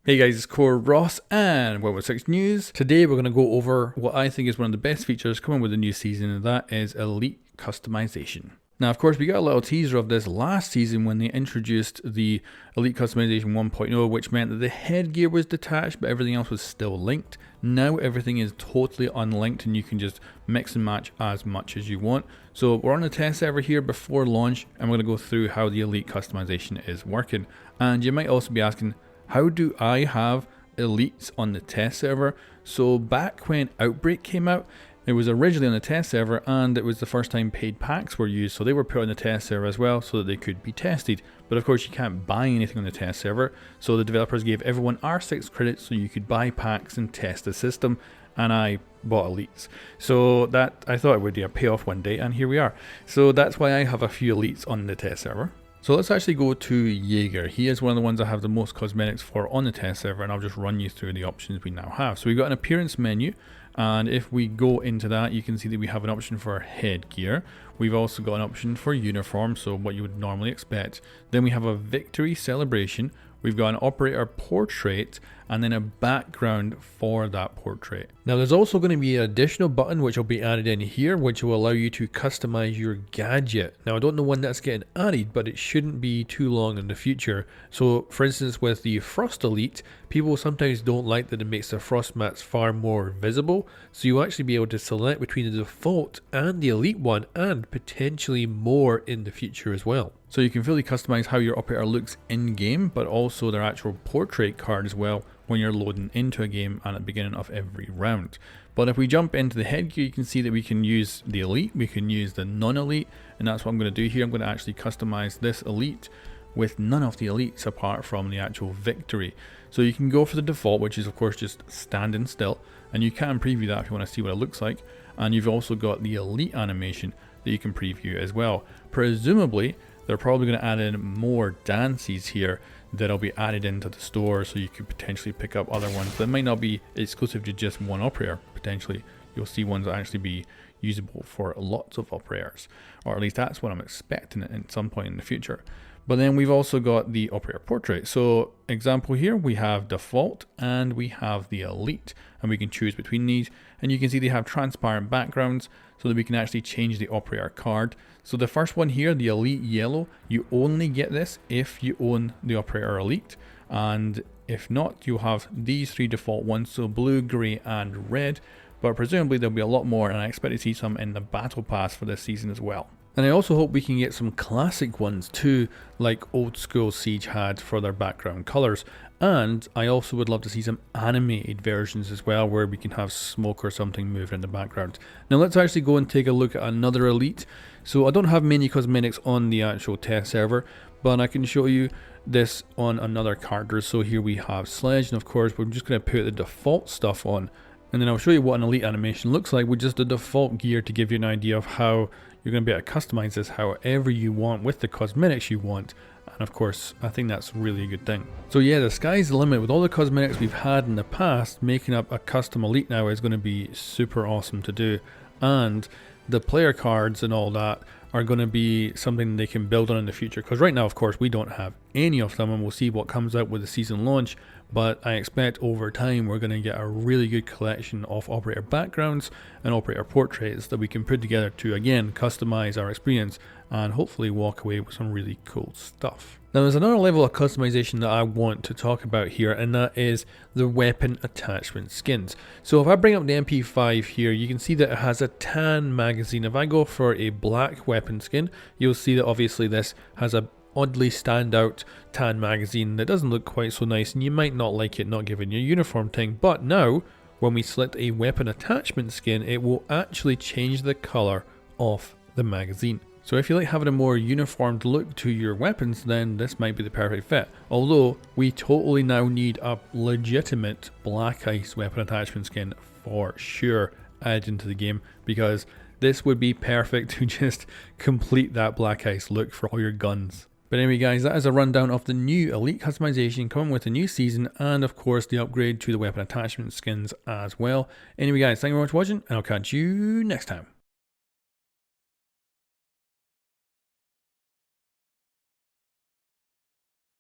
Hey guys, it's Core Ross and World War 6 News. Today we're going to go over what I think is one of the best features coming with the new season, and that is Elite Customization. Now, of course, we got a little teaser of this last season when they introduced the Elite Customization 1.0, which meant that the headgear was detached, but everything else was still linked. Now everything is totally unlinked and you can just mix and match as much as you want. So we're on the test server here before launch, and we're going to go through how the Elite Customization is working. And you might also be asking, how do I have elites on the test server? So back when Outbreak came out, it was originally on the test server, and it was the first time paid packs were used, so they were put on the test server as well so that they could be tested. But of course you can't buy anything on the test server, so the developers gave everyone R6 credits so you could buy packs and test the system, and I bought elites. So that, I thought it would be a payoff one day, and here we are. So that's why I have a few elites on the test server. So let's actually go to Jaeger. He is one of the ones I have the most cosmetics for on the test server, and I'll just run you through the options we now have. So we've got an appearance menu, and if we go into that, you can see that we have an option for headgear. We've also got an option for uniform, so what you would normally expect. Then we have a victory celebration. We've got an operator portrait, and then a background for that portrait. Now there's also going to be an additional button which will be added in here, which will allow you to customize your gadget. Now I don't know when that's getting added, but it shouldn't be too long in the future. So for instance, with the Frost Elite, people sometimes don't like that it makes the frost mats far more visible. So you'll actually be able to select between the default and the Elite one, and potentially more in the future as well. So you can fully customize how your operator looks in game, but also their actual portrait card as well when you're loading into a game and at the beginning of every round. But if we jump into the headgear, you can see that we can use the Elite, we can use the non-Elite, and that's what I'm going to do here. I'm going to actually customize this Elite with none of the elites apart from the actual victory. So you can go for the default, which is of course just standing still, and you can preview that if you want to see what it looks like. And you've also got the elite animation that you can preview as well. Presumably they're probably going to add in more dances here that'll be added into the store, so you could potentially pick up other ones that might not be exclusive to just one operator. Potentially you'll see ones that actually be usable for lots of operators, or at least that's what I'm expecting at some point in the future. But then we've also got the operator portrait. So example here, we have default and we have the elite, and we can choose between these, and you can see they have transparent backgrounds so that we can actually change the operator card. So the first one here, the elite yellow, you only get this if you own the operator elite, and if not, you'll have these three default ones, so blue, grey and red. But presumably there'll be a lot more, and I expect to see some in the battle pass for this season as well. And I also hope we can get some classic ones too, like old school Siege had for their background colours. And I also would love to see some animated versions as well, where we can have smoke or something moving in the background. Now let's actually go and take a look at another elite. So I don't have many cosmetics on the actual test server, but I can show you this on another character. So here we have Sledge, and of course we're just going to put the default stuff on. And then I'll show you what an elite animation looks like with just the default gear to give you an idea of how you're going to be able to customize this however you want with the cosmetics you want. And of course, I think that's really a good thing. So yeah, the sky's the limit. With all the cosmetics we've had in the past, making up a custom elite now is going to be super awesome to do. And the player cards and all that are going to be something they can build on in the future, because right now of course we don't have any of them, and we'll see what comes out with the season launch. But I expect over time we're going to get a really good collection of operator backgrounds and operator portraits that we can put together to again customize our experience and hopefully walk away with some really cool stuff. Now there's another level of customization that I want to talk about here, and that is the weapon attachment skins. So if I bring up the MP5 here, you can see that it has a tan magazine. If I go for a black weapon skin, you'll see that obviously this has a oddly standout tan magazine that doesn't look quite so nice, and you might not like it not giving you a uniform thing. But now when we select a weapon attachment skin, it will actually change the color of the magazine. So if you like having a more uniformed look to your weapons, then this might be the perfect fit. Although we totally now need a legitimate black ice weapon attachment skin for sure added into the game, because this would be perfect to just complete that black ice look for all your guns. But anyway guys, that is a rundown of the new elite customization coming with the new season, and of course the upgrade to the weapon attachment skins as well. Anyway guys, thank you very much for watching, and I'll catch you next time.